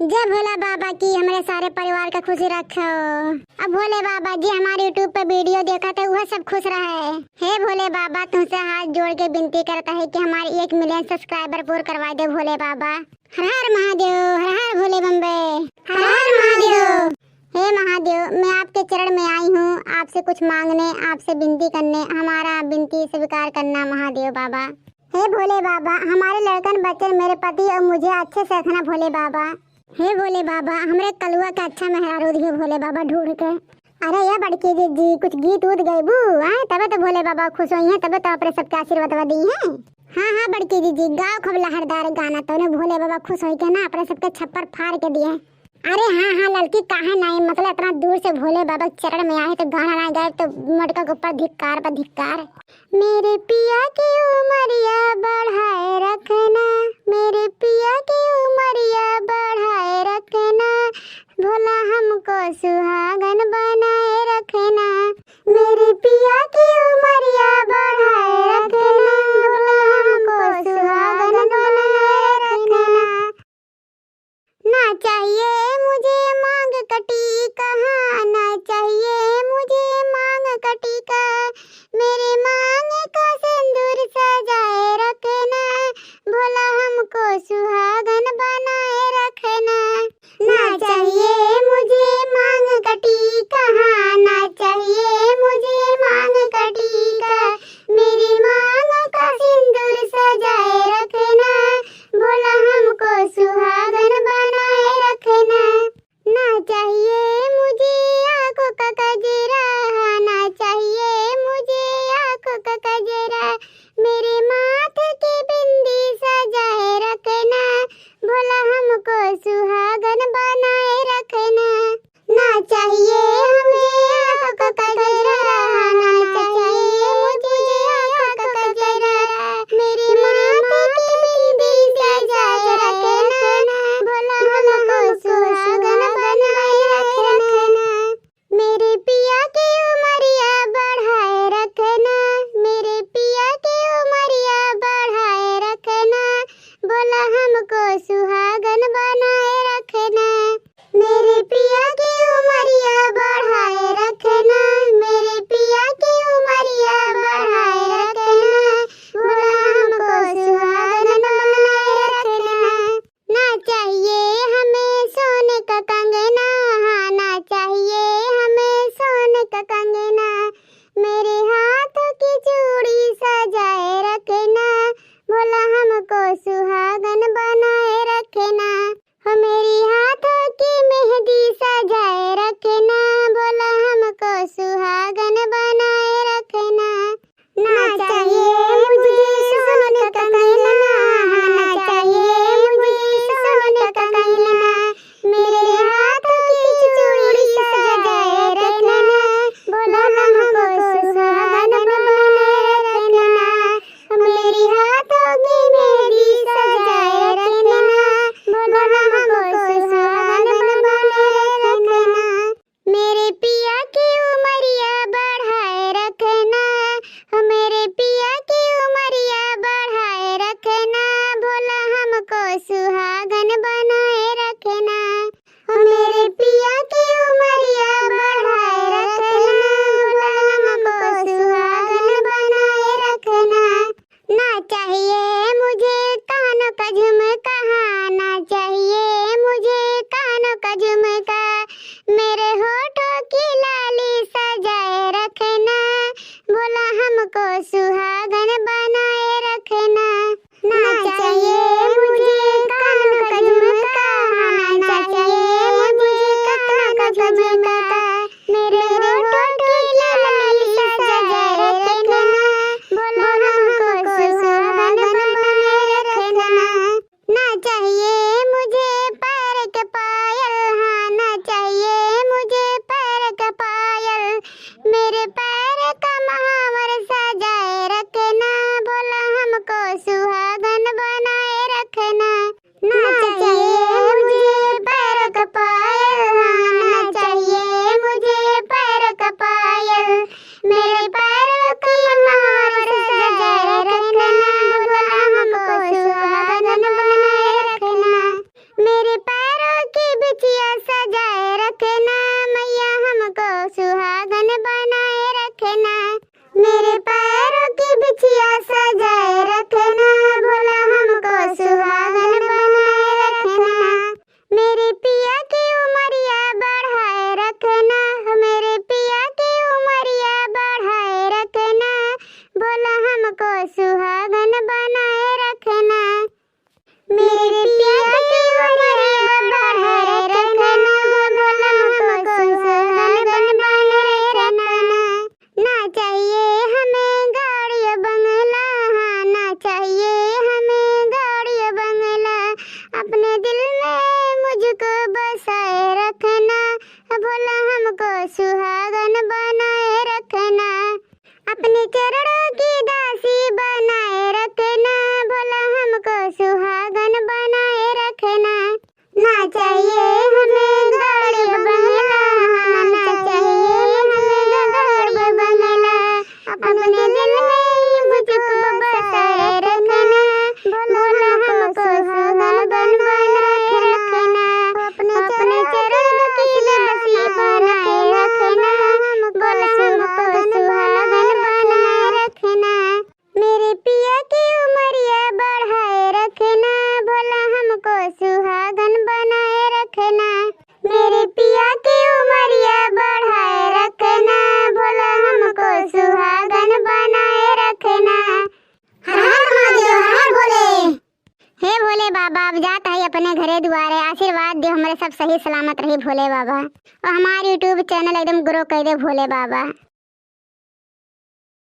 जय भोला बाबा की हमारे सारे परिवार का खुशी रखो। अब भोले बाबा जी हमारे यूट्यूब पे वीडियो देखा था वह सब खुश रहे। हे भोले बाबा तुमसे हाथ जोड़ के विनती करता है कि हमारी 1 मिलियन सब्सक्राइबर पूर्ण करवा दे भोले बाबा। हर हर महादेव, हर हर भोले बम्बे, हर हर महादेव। हे महादेव, मैं आपके चरण में आई हूँ आपसे कुछ मांगने, आपसे विनती करने। हमारा विनती स्वीकार करना महादेव बाबा। हे भोले बाबा, हमारे लड़कन बच्चे मेरे पति और मुझे अच्छे से रखना भोले बाबा। हे भोले बाबा, हमरे कलुआ का अच्छा मेहरारू दियो भोले बाबा ढूंढ के। अरे या बड़की जी कुछ गीत उत गए बू तबे तो भोले बाबा खुश हुई हैं, तबे तो अपने सबके आशीर्वाद दी हैं। हाँ बड़की जी गाँव खूब लहरदार गाना तो उन्हें भोले बाबा खुश हो के ना अपने सबके छप्पर फाड़ के दिए। अरे हाँ लड़की कहा नहीं, मतलब इतना दूर से भोले बाबा चरण में आए तो गाना ना गाए तो मटका के ऊपर धिक्कार पर धिक्कार। मेरे पिया की उमरिया बढ़ाए रखना, मेरे पिया की उमरिया बढ़ाए रखना, भोला हमको सुहागन बनाए रखना। मेरे पिया की उमरिया बढ़ाए रखना, भोला हमको सुहागन बनाए रखना। ना चाहिए मुझे मांग कटी कहाँ, ना चाहिए मुझे मांग कटी का, मेरे मांग का सिंदूर सजाए रखना, भोला हमको सुहागन बनाए रखना। ना चाहिए मुझे मांग कटी कहाँ, ना चाहिए मुझे मांग कटी का, मेरी मांग का सिंदूर सजाए रखना, भोला हमको सुहागन बनाए रखना। ना चाहिए मुझे आंखों का कजरा, ना चाहिए मुझे आंखों का कजरा, मेरे माथे की बिंदी सजाए रखना, भोला हमको सुहागन बनाए रखना। ना चाहिए मुझे आंखों का कजरा, ना चाहिए मुझे आंखों का कजरा, मेरे माथे की बिंदी सजाए रखना, भोला हमको सुहागन बनाए रखना। मेरे पिया की उमरिया बढ़ाए रखना, मेरे पिया की उमरिया बढ़ाए रखना, भोला हमको सुहागन बनाए रखना। मेरे पिया की उमरिया बढ़ाए रखना, मेरे पिया की उमरिया बढ़ाए रखना, भोला हमको सुहागन बनाए रखना। ना चाहिए हमें सोने का कंगना, हाँ ना चाहिए हमें सोने का कंगना, मेरे हाथों की चूड़ी सजाए रखना, भोला हमको सुहागन बनाए रखना। मेरी हाथों की मेहंदी सजाए रखना, भोला हमको सुहागन बनाए रखना। ना चाहिए मुझे सोने का कंगना, ना चाहिए मुझे सोने का कंगना, मेरे हाथों की चूड़ी सजाए रखना, भोला हमको सुहागन बनाए रखना। मेरी हाथों की मेहंदी सजाए रखना, भोला हमको सुहागन बनाए रखना। मेरे पिया की उमरिया बढ़ाए रखना, मेरे पिया की उमरिया बढ़ाए रखना, भोला हमको सुहागन बनाए रखना। मेरे पिया की उमरिया बढ़ाए रखना, भोला हमको सुहागन बनाए रखना। ना चाहिए मुझे कानों का झुमका, ना चाहिए मुझे चाहिए हमें गाड़ी बंगला, होना चाहिए हमें गाड़ी बंगला, अपने दिल में मुझको बसाए रखना, भोला हमको सुहागन बनाए रखना, अपने चरण की बसी बनाए रखना, भोला हमको सुहागन बनाए रखना, मेरे पिया की उमरिया बढ़ाए रखना, भोला हमको सुहागन बनाए रखना, मेरे पिया की उमरिया बढ़ाए रखना, भोला हमको सुहागन बनाए रखना। हर हर महादेव, हर हर भोले। हे भोले बाबा, अब जाता है अपने घरे दुआरे, आशीर्वाद दे हमारे सब सही सलामत रही भोले बाबा, और हमारे यूट्यूब चैनल एकदम ग्रो कर दे भोले बाबा।